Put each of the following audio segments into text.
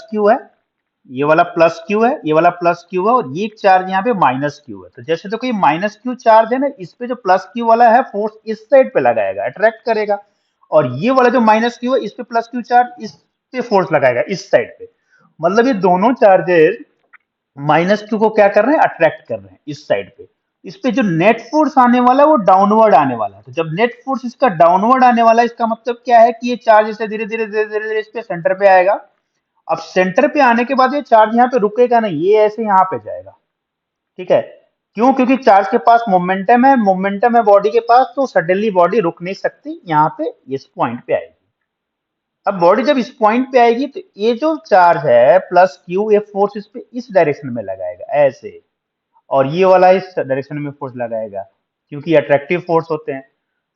Q है, ये वाला प्लस क्यू है, ये वाला प्लस क्यू है, और ये चार्ज यहाँ पे माइनस क्यू है। तो जैसे देखो ये माइनस क्यू चार्ज है ना, इस पे जो प्लस क्यू वाला है फोर्स इस साइड पे लगाएगा, अट्रैक्ट करेगा, और ये वाला जो माइनस क्यू है इस पे प्लस क्यू चार्ज इस पे फोर्स लगाएगा इस साइड पे। मतलब ये दोनों चार्जेस माइनस क्यू को क्या कर रहे हैं, अट्रैक्ट कर रहे हैं इस साइड पे। इस पे जो नेट फोर्स आने वाला है वो डाउनवर्ड आने वाला है। तो जब नेट फोर्स इसका डाउनवर्ड आने वाला है, इसका मतलब क्या है कि ये चार्ज इसे धीरे धीरे धीरे धीरे धीरे इस पे सेंटर पे आएगा। अब सेंटर पे आने के बाद ये चार्ज यहाँ पे रुकेगा नहीं, ये ऐसे यहाँ पे जाएगा, ठीक है। क्यों? क्योंकि चार्ज के पास मोमेंटम है, मोमेंटम है बॉडी के पास, तो सडनली बॉडी रुक नहीं सकती, यहाँ पे इस पॉइंट पे आएगी। अब बॉडी जब इस पॉइंट पे आएगी तो ये जो चार्ज है प्लस क्यू, ये फोर्स इस पे इस डायरेक्शन में लगाएगा ऐसे, और ये वाला इस डायरेक्शन में फोर्स लगाएगा, क्योंकि अट्रैक्टिव फोर्स होते हैं।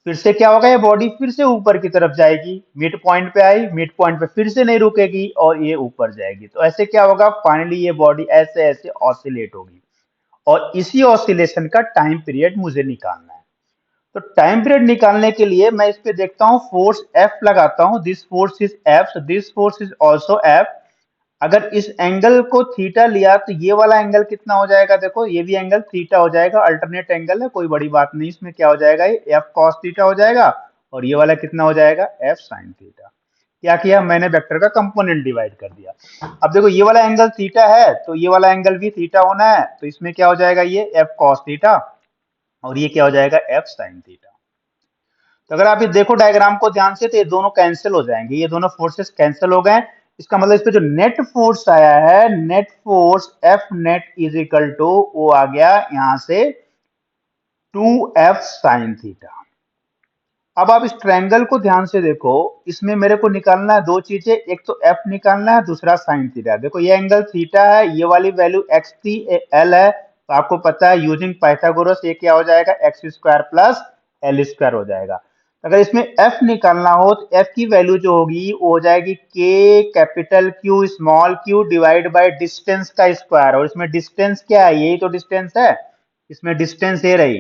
फिर से क्या होगा, ये बॉडी फिर से ऊपर की तरफ जाएगी, मिड पॉइंट पे आई, मिड पॉइंट पे फिर से नहीं रुकेगी और ये ऊपर जाएगी। तो ऐसे क्या होगा, फाइनली ये बॉडी ऐसे ऐसे ऑसिलेट होगी, और इसी ऑसिलेशन का टाइम पीरियड मुझे निकालना है। तो टाइम पीरियड निकालने के लिए मैं इस पे देखता हूँ, फोर्स F लगाता हूँ, this force is F, this force is also F। अगर इस एंगल को थीटा लिया तो ये वाला एंगल कितना हो जाएगा, देखो ये भी एंगल थीटा हो जाएगा, अल्टरनेट एंगल है, कोई बड़ी बात नहीं, इसमें क्या हो जाएगा, ये एफ कॉस थीटा हो जाएगा, और ये वाला कितना हो जाएगा, एफ साइन थीटा। क्या किया मैंने, वेक्टर का कंपोनेंट डिवाइड कर दिया। अब देखो ये वाला एंगल थीटा है तो ये वाला एंगल भी थीटा होना है, तो इसमें क्या हो जाएगा, ये एफ कॉस थीटा, और ये क्या हो जाएगा, एफ साइन थीटा। तो अगर आप ये देखो डायग्राम को ध्यान से, तो ये दोनों कैंसिल हो जाएंगे, ये दोनों फोर्सेस कैंसिल हो गए। इसका मतलब इस पे जो नेट फोर्स आया है, net force F net is equal to, वो आ गया यहां से 2f साइन थीटा। अब आप इस ट्रायंगल को ध्यान से देखो, इसमें मेरे को निकालना है दो चीजें, एक तो f निकालना है, दूसरा साइन थीटा। देखो ये एंगल थीटा है, ये वाली वैल्यू x थी, l है, तो आपको पता है यूजिंग पाइथागोरस ये क्या हो जाएगा, एक्स स्क्वायर प्लस एल स्क्वायर हो जाएगा। अगर इसमें f निकालना हो तो f की वैल्यू जो होगी वो हो जाएगी k capital Q small q divide by distance का स्क्वायर, और इसमें डिस्टेंस क्या है, यही तो डिस्टेंस है, इसमें डिस्टेंस ये रही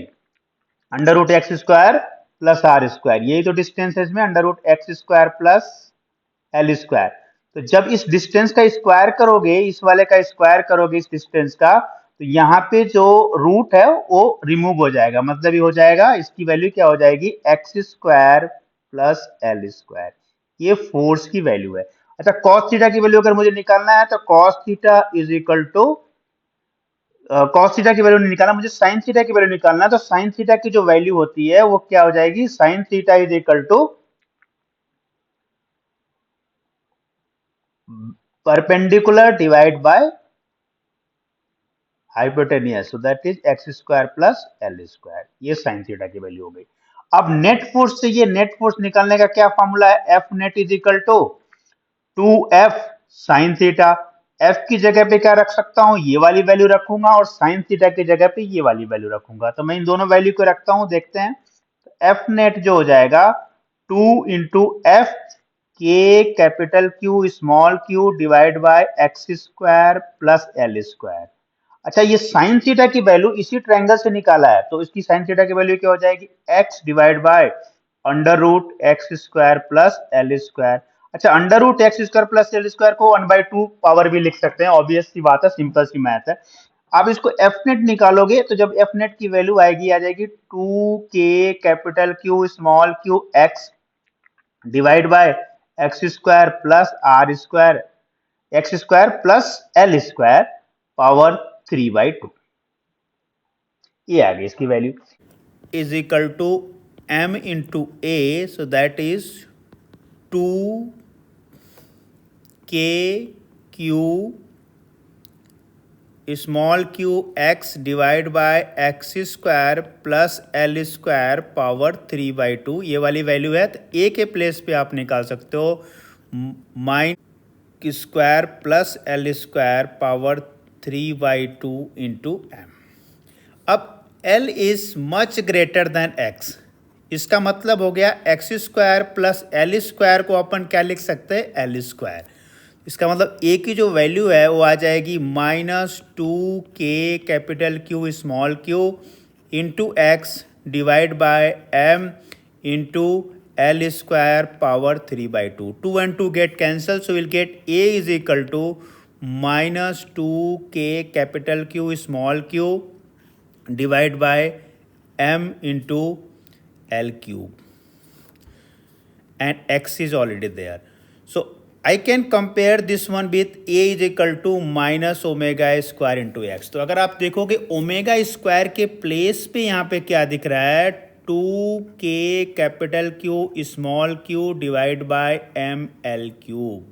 under root x square plus r square, यही तो डिस्टेंस है इसमें, under root x square plus L square. तो जब इस डिस्टेंस का स्क्वायर करोगे, इस वाले का स्क्वायर करोगे इस डिस्टेंस का, तो यहाँ पे जो रूट है वो रिमूव हो जाएगा, मतलब ये हो जाएगा, इसकी वैल्यू क्या हो जाएगी, x square plus L square, ये फोर्स की वैल्यू है। अच्छा कॉस थीटा की वैल्यू अगर मुझे निकालना है तो cos theta is equal to, cos theta की वैल्यू नहीं निकालना, मुझे साइन थीटा की वैल्यू निकालना है। तो साइन थीटा की जो वैल्यू होती है वो क्या हो जाएगी, sine theta is equal to perpendicular divide by hypotenuse, so that is x square plus L square, ये साइन थीटा की वैल्यू हो गई। अब नेट फोर्स से ये नेट फोर्स निकालने का क्या फॉर्मूला है, F net is equal to 2f sine theta. f की जगह पे क्या रख सकता हूं, ये वाली वैल्यू रखूंगा, और साइन थीटा की जगह पे ये वाली वैल्यू रखूंगा। तो मैं इन दोनों वैल्यू को रखता हूं, देखते हैं। एफ नेट जो हो जाएगा 2 इंटू एफ के capital Q small q divide by x square plus L square. अच्छा ये साइन थीटा की वैल्यू इसी ट्रायंगल से निकाला है, तो इसकी साइन थीटा की वैल्यू क्या हो जाएगी, x divide by under root x square plus L square. अच्छा under root x square plus L square को 1/2 पावर भी लिख सकते हैं, ऑब्वियस सी बात है, सिंपल सी मैथ है। आप इसको एफ नेट निकालोगे तो जब एफ नेट की वैल्यू आएगी, आ जाएगी 2k capital Q small q x divide by x square plus r square, x square plus L square power 3/2, ये आ गई इसकी वैल्यू, is equal to m into a, so that is 2k small q x divide by x square plus L square power 3/2, ये वाली value है। तो a के प्लेस पे आप निकाल सकते हो माइन square plus L square power 3/2 into m. अब L is much greater than x, इसका मतलब हो गया x square plus L square को अपन क्या लिख सकते हैं, एल स्क्वायर। इसका मतलब a की जो वैल्यू है वो आ जाएगी -2k capital Q small q into x divide bye m into L square power 3/2. 2 and 2 get cancelled, so we'll get A is equal to minus 2K capital Q small q divided by M into L cube, and X is already there. So I can compare this one with A is equal to minus omega square into x. तो अगर आप देखोगे omega square के place पे यहाँ पे क्या दिख रहा है, 2K capital Q small q divide by M l cube.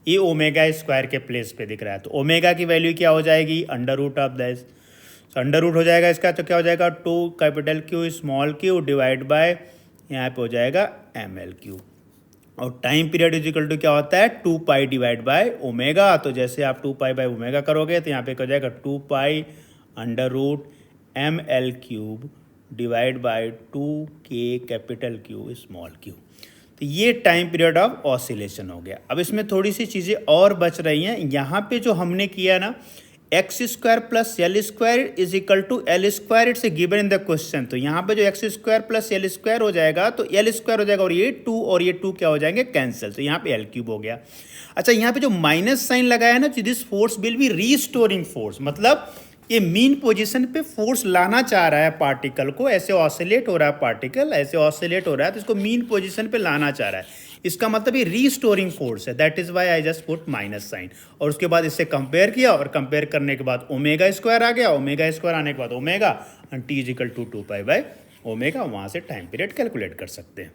ये ओमेगा स्क्वायर के प्लेस पे दिख रहा है. तो ओमेगा की वैल्यू क्या हो जाएगी, under root of this. Under root हो जाएगा इसका, तो क्या हो जाएगा 2 capital Q small q divide by यहाँ पे हो जाएगा एम एल क्यूब. और time period is equal to क्या होता है, 2 पाई डिवाइड बाय ओमेगा. तो जैसे आप 2 पाई बाय ओमेगा करोगे तो यहाँ पे क्या हो जाएगा 2 pi under root m l cube divide by 2K capital Q small q. तो ये टाइम पीरियड ऑफ ऑसिलेशन हो गया. अब इसमें थोड़ी सी चीज़ें और बच रही हैं. यहाँ पे जो हमने किया ना, x square plus L square is equal to l square, it's given in the question. तो यहाँ पे जो एक्स स्क्वायर प्लस एल स्क्वायर हो जाएगा तो एल स्क्वायर हो जाएगा, और ये टू क्या हो जाएंगे, कैंसिल. तो यहाँ पे एल क्यूब हो गया. अच्छा, यहाँ पे जो माइनस साइन लगाया है ना, this force will be restoring force. मतलब ये मीन पोजीशन पे फोर्स लाना चाह रहा है पार्टिकल को. ऐसे ऑसिलेट हो रहा है पार्टिकल, ऐसे ऑसिलेट हो रहा है, तो इसको मीन पोजीशन पे लाना चाह रहा है. इसका मतलब ये रीस्टोरिंग फोर्स है. That is why I just put minus sign. और उसके बाद इससे कंपेयर किया, और कंपेयर करने के बाद ओमेगा स्क्वायर आ गया. ओमेगा स्क्वायर आने के बाद omega, and t is equal to 2 pi by omega. वहाँ से टाइम पीरियड कैलकुलेट कर सकते हैं.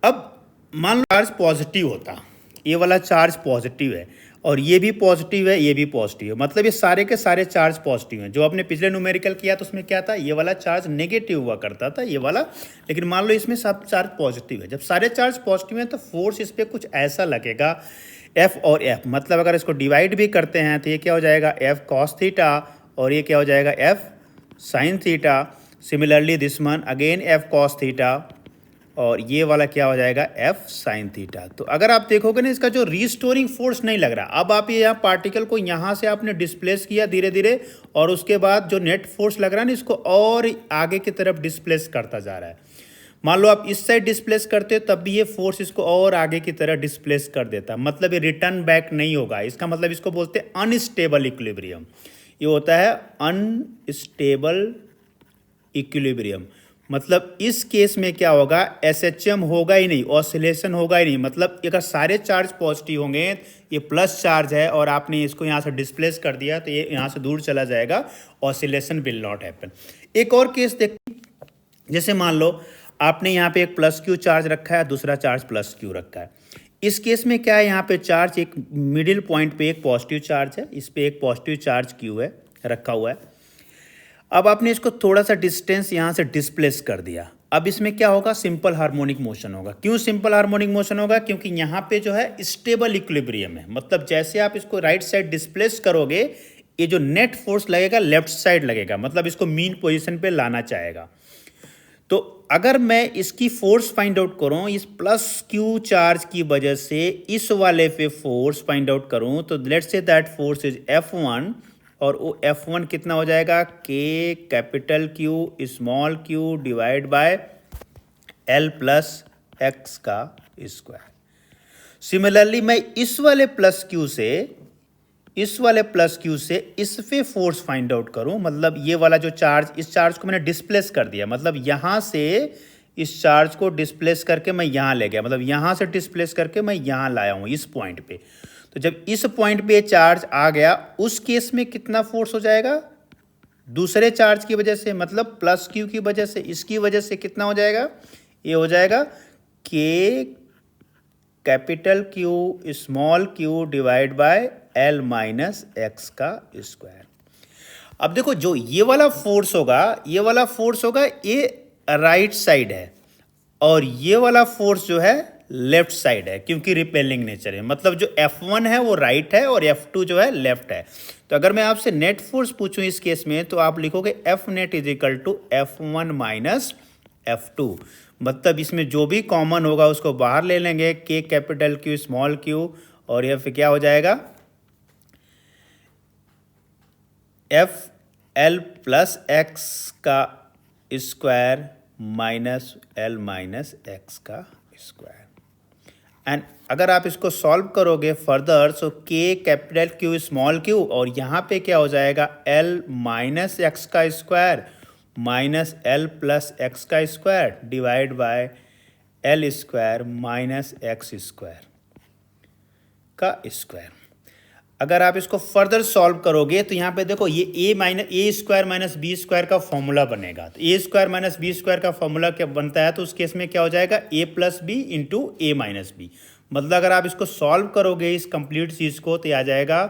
अब मान लो चार्ज पॉजिटिव होता, ये वाला चार्ज पॉजिटिव है, और ये भी पॉजिटिव है, ये भी पॉजिटिव है. मतलब ये सारे के सारे चार्ज पॉजिटिव हैं. जो आपने पिछले न्यूमेरिकल किया तो उसमें क्या था, ये वाला चार्ज नेगेटिव हुआ करता था, ये वाला. लेकिन मान लो इसमें सब चार्ज पॉजिटिव है. जब सारे चार्ज पॉजिटिव हैं तो फोर्स इस पर कुछ ऐसा लगेगा, एफ और एफ. मतलब अगर इसको डिवाइड भी करते हैं तो ये क्या हो जाएगा, एफ कॉस थीटा, और ये क्या हो जाएगा, F sine theta. Similarly this one again F cos theta, और ये वाला क्या हो जाएगा, एफ साइन थीटा. तो अगर आप देखोगे ना, इसका जो रीस्टोरिंग फोर्स नहीं लग रहा. अब आप ये यहाँ पार्टिकल को यहाँ से आपने डिस्प्लेस किया धीरे धीरे, और उसके बाद जो नेट फोर्स लग रहा है ना, इसको और आगे की तरफ डिस्प्लेस करता जा रहा है. मान लो आप इस साइड डिस्प्लेस करते हो, तब भी ये फोर्स इसको और आगे की तरह डिस्प्लेस कर देता. मतलब ये रिटर्न बैक नहीं होगा. इसका मतलब इसको बोलते हैं अनस्टेबल इक्विलिब्रियम. ये होता है अनस्टेबल इक्विलिब्रियम. मतलब इस केस में क्या होगा, एसएचएम होगा ही नहीं, ऑसिलेशन होगा ही नहीं. मतलब अगर सारे चार्ज पॉजिटिव होंगे, ये प्लस चार्ज है, और आपने इसको यहाँ से डिस्प्लेस कर दिया तो ये यहाँ से दूर चला जाएगा, ऑसिलेशन विल नॉट हैपन. एक और केस देखते, जैसे मान लो आपने यहाँ पे एक प्लस क्यू चार्ज रखा है, दूसरा चार्ज प्लस क्यू रखा है. इस केस में क्या है, यहाँ पे चार्ज एक मिडिल पॉइंट पे एक पॉजिटिव चार्ज है, इस पे एक पॉजिटिव चार्ज क्यू है रखा हुआ है. अब आपने इसको थोड़ा सा डिस्टेंस यहाँ से डिस्प्लेस कर दिया. अब इसमें क्या होगा, सिंपल हार्मोनिक मोशन होगा. क्यों सिंपल हार्मोनिक मोशन होगा, क्योंकि यहाँ पे जो है स्टेबल इक्विलिब्रियम है. मतलब जैसे आप इसको राइट साइड डिस्प्लेस करोगे, ये जो नेट फोर्स लगेगा लेफ्ट साइड लगेगा. मतलब इसको मीन पोजीशन पे लाना चाहेगा. तो अगर मैं इसकी फोर्स फाइंड आउट करूँ, इस प्लस क्यू चार्ज की वजह से इस वाले पे फोर्स फाइंड आउट करूँ, तो let's say that force is F1, और वो F1 कितना हो जाएगा, K capital Q small q divide bye L plus x का स्क्वायर. सिमिलरली मैं इस वाले प्लस Q से इस पे फोर्स फाइंड आउट करूं. मतलब ये वाला जो चार्ज, इस चार्ज को मैंने डिस्प्लेस कर दिया. मतलब यहाँ से इस चार्ज को डिस्प्लेस करके मैं यहाँ ले गया. मतलब यहाँ से डिस्प्लेस करके मैं यहाँ लाया हूँ इस पॉइंट पे. तो जब इस पॉइंट पे चार्ज आ गया, उस केस में कितना फोर्स हो जाएगा, दूसरे चार्ज की वजह से, मतलब प्लस क्यू की वजह से, इसकी वजह से कितना हो जाएगा, ये हो जाएगा के capital Q small Q divide by L minus x का स्क्वायर. अब देखो जो ये वाला फोर्स होगा, ये राइट साइड है, और ये वाला फोर्स जो है लेफ्ट साइड है, क्योंकि रिपेलिंग नेचर है. मतलब जो F1 है वो राइट है, और F2 जो है लेफ्ट है. तो अगर मैं आपसे नेट फोर्स पूछूं इस केस में, तो आप लिखोगे F net is equal to F1 minus F2. मतलब इसमें जो भी कॉमन होगा उसको बाहर ले लेंगे, K capital Q small q, और ये फिर क्या हो जाएगा, F L प्लस एक्स का square minus L minus x का स्क्वायर। एंड अगर आप इसको सॉल्व करोगे फर्दर, सो के कैपिटल क्यू स्मॉल क्यू, और यहाँ पे क्या हो जाएगा, एल माइनस एक्स का square minus L plus x का square divide by L square minus x square का स्क्वायर। अगर आप इसको फर्दर सॉल्व करोगे तो यहाँ पे देखो ये ए स्क्वायर माइनस बी स्क्वायर का फॉर्मूला बनेगा। तो ए स्क्वायर माइनस बी स्क्वायर का फॉर्मूला क्या बनता है, तो उस केस में क्या हो जाएगा, ए प्लस बी इंटू ए माइनस बी। मतलब अगर आप इसको सॉल्व करोगे इस कंप्लीट चीज़ को, तो आ जाएगा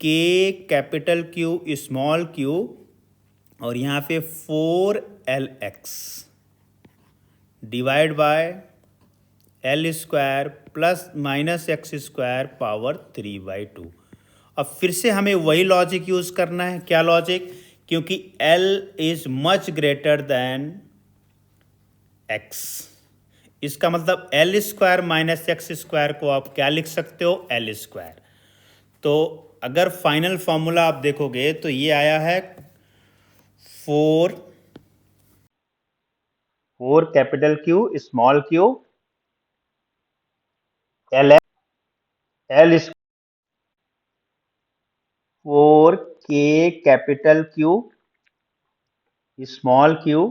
के कैपिटल क्यू स्मॉल क्यू और यहाँ पे 4LX divide by L square plus minus x square power 3/2। अब फिर से हमें वही लॉजिक यूज़ करना है। क्या लॉजिक, क्योंकि L is much greater than X, इसका मतलब L square minus x square को आप क्या लिख सकते हो, एल स्क्वायर। तो अगर फाइनल फॉर्मूला आप देखोगे तो ये आया है 4 capital Q small Q L 4 k capital Q small Q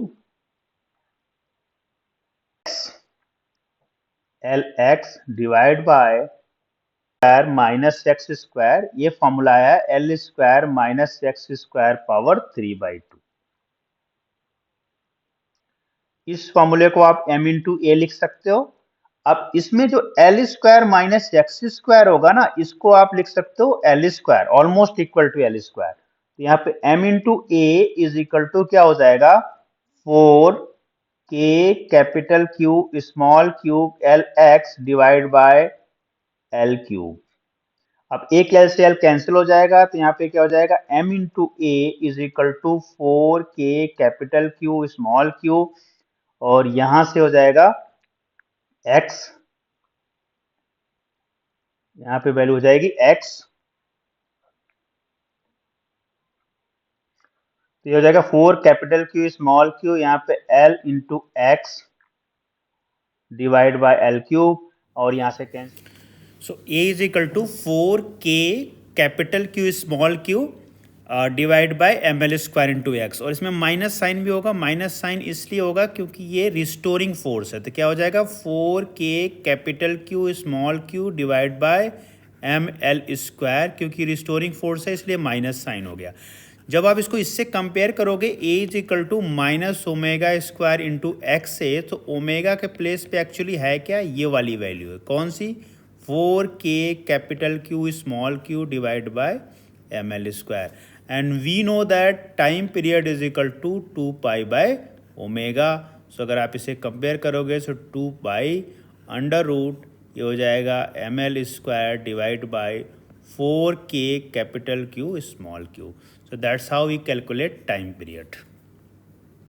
L x divide bye square minus x square. ये फॉर्मूला है L square minus x square power 3/2। इस फॉर्मूले को आप m इंटू ए लिख सकते हो। अब इसमें जो l square minus x square होगा ना, इसको आप लिख सकते हो l square, almost equal to l square. तो यहाँ पे m into a is equal to क्या हो जाएगा, 4 k capital Q small cube l x divide by l cube. अब एक एल से एल कैंसिल हो जाएगा, तो यहाँ पे क्या हो जाएगा, m into a is equal to 4 k capital Q small Q, और यहां से हो जाएगा x, यहां पे वैल्यू हो जाएगी x, तो ये हो जाएगा 4 कैपिटल क्यू स्मॉल क्यू, यहाँ पे l into x divide by l cube, और यहां से cancel. So a is equal to 4K capital Q small Q divide by M L square into x, और इसमें माइनस साइन भी होगा। Minus sign इसलिए होगा क्योंकि ये रिस्टोरिंग फोर्स है। तो क्या हो जाएगा, 4K capital Q small Q divide by M L square, क्योंकि रिस्टोरिंग फोर्स है इसलिए माइनस साइन हो गया। जब आप इसको इससे कंपेयर करोगे, A is equal to minus omega square into x से, तो ओमेगा के प्लेस पे एक्चुअली है क्या, ये वाली वैल्यू है। कौन सी, 4K capital Q small Q divide by M L square. And we know that time period is equal to 2π/ओमेगा। सो अगर आप इसे कंपेयर करोगे, सो 2π अंडर रूट ये हो जाएगा m L square divide by 4K capital Q small q. So that's how we calculate time period.